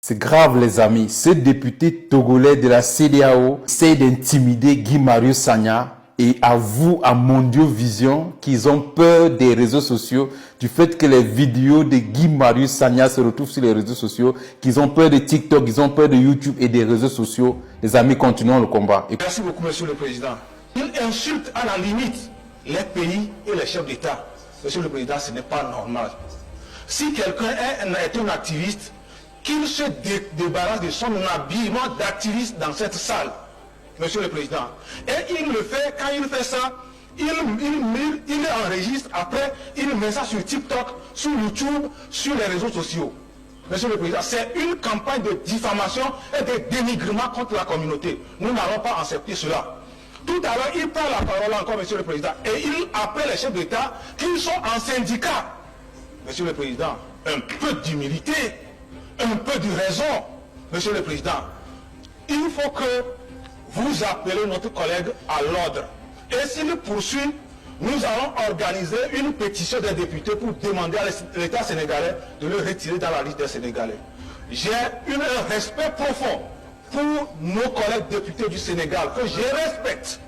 C'est grave les amis, ce député togolais de la CEDEAO essaie d'intimider Guy Marius Sagna et avoue à Mondio Vision qu'ils ont peur des réseaux sociaux, du fait que les vidéos de Guy Marius Sagna se retrouvent sur les réseaux sociaux, qu'ils ont peur de TikTok, ils ont peur de YouTube et des réseaux sociaux. Les amis, continuons le combat. Merci beaucoup, Monsieur le Président. Il insulte à la limite les pays et les chefs d'État. Monsieur le Président, ce n'est pas normal. Si quelqu'un est un activiste, qu'il se débarrasse de son habillement d'activiste dans cette salle, Monsieur le Président. Et il le fait, quand il fait ça, il enregistre, après, il met ça sur TikTok, sur YouTube, sur les réseaux sociaux. Monsieur le Président, c'est une campagne de diffamation et de dénigrement contre la communauté. Nous n'allons pas accepter cela. Tout à l'heure, il prend la parole encore, Monsieur le Président, et il appelle les chefs d'État qui sont en syndicat. Monsieur le Président, un peu d'humilité, un peu de raison, Monsieur le Président. Il faut que vous appelez notre collègue à l'ordre. Et s'il poursuit, nous allons organiser une pétition des députés pour demander à l'État sénégalais de le retirer dans la liste des Sénégalais. J'ai un respect profond pour nos collègues députés du Sénégal, que je respecte.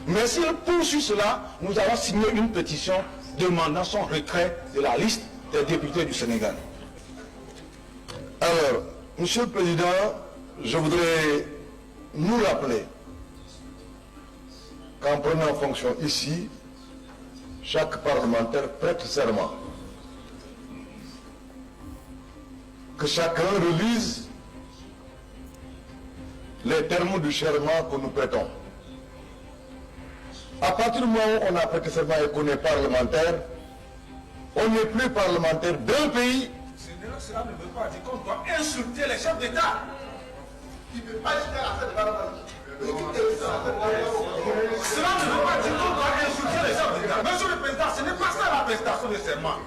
Mais s'il poursuit cela, nous allons signer une pétition demandant son retrait de la liste des députés du Sénégal. Alors, Monsieur le Président, je voudrais nous rappeler qu'en prenant fonction ici, chaque parlementaire prête serment. Que chacun relise les termes du serment que nous prêtons. À partir du moment où on a prêté serment et qu'on est parlementaire, on n'est plus parlementaire d'un pays. Cela ne veut pas dire qu'on doit insulter les chefs d'État. Il ne veut pas dire l'affaire de Barbarie. Cela ne veut pas dire qu'on doit insulter les chefs d'État. Monsieur le Président, ce n'est pas ça la prestation de serment.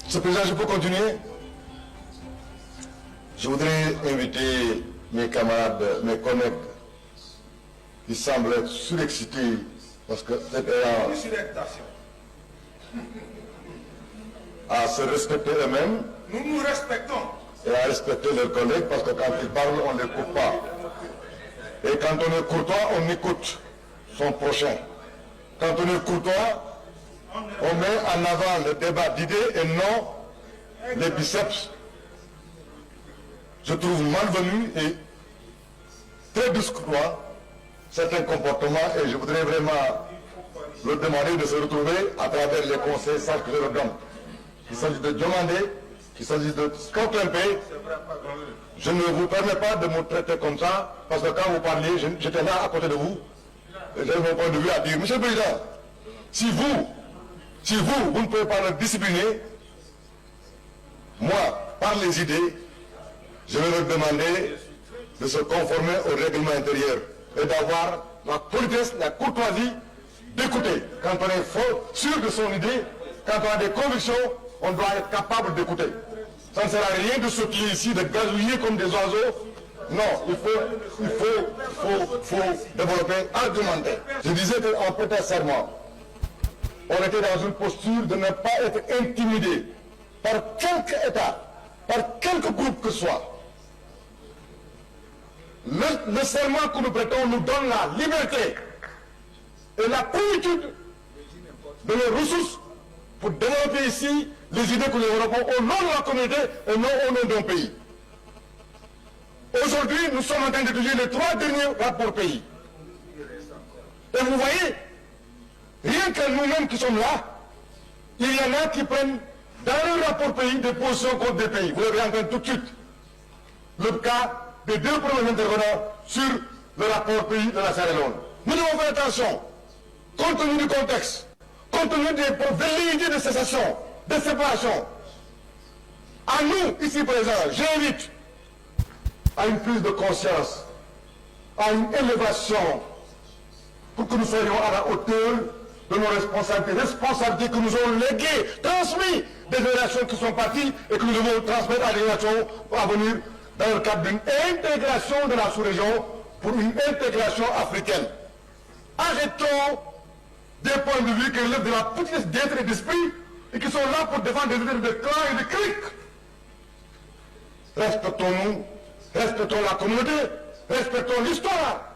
Monsieur le Président, je peux continuer? Je voudrais inviter mes camarades, mes collègues qui semblent être surexcités parce que cette à se respecter eux-mêmes. Nous nous respectons. Et à respecter leurs collègues parce que quand ils parlent, on ne les coupe pas. Et quand on est courtois, on écoute son prochain. Quand on est courtois, on met en avant le débat d'idées et non les biceps. Je trouve malvenu et très discourtois certains comportements et je voudrais vraiment leur demander de se retrouver à travers les conseils sans que je leur donne. Il s'agit de demander, il s'agit de contempler. Je ne vous permets pas de me traiter comme ça, parce que quand vous parliez, j'étais là à côté de vous, et j'avais mon point de vue à dire. Monsieur le Président, si vous ne pouvez pas le discipliner, moi, par les idées, je vais leur demander de se conformer au règlement intérieur et d'avoir la politesse, la courtoisie d'écouter. Quand on est fort, sûr de son idée, quand on a des convictions, on doit être capable d'écouter. Ça ne sert à rien de se plier ici, de gazouiller comme des oiseaux. Non, il faut développer, argumenter. Je disais qu'en prêtant serment, on était dans une posture de ne pas être intimidé par quelque État, par quelque groupe que ce soit. Le serment que nous prêtons nous donne la liberté et la plénitude de nos ressources pour développer ici les idées que nous développons au nom de la communauté et non au nom d'un pays. Aujourd'hui, nous sommes en train d'étudier les 3 derniers rapports pays. Et vous voyez, rien que nous-mêmes qui sommes là, il y en a qui prennent dans le rapport pays des positions contre des pays. Vous l'avez entendu tout de suite. Le cas des 2 premiers intervenants sur le rapport pays de la Sierra Leone. Nous devons faire attention, compte tenu du contexte, compte tenu des velléités de cessation, de séparation. À nous, ici présents, j'invite à une prise de conscience, à une élévation, pour que nous soyons à la hauteur de nos responsabilités que nous avons léguées, transmises des générations qui sont parties et que nous devons transmettre à des générations à venir dans le cadre d'une intégration de la sous-région pour une intégration africaine. Arrêtons des points de vue qui relèvent de la petitesse d'être et d'esprit et qui sont là pour défendre des intérêts de clans et de clics. Respectons-nous, respectons la communauté, respectons l'histoire.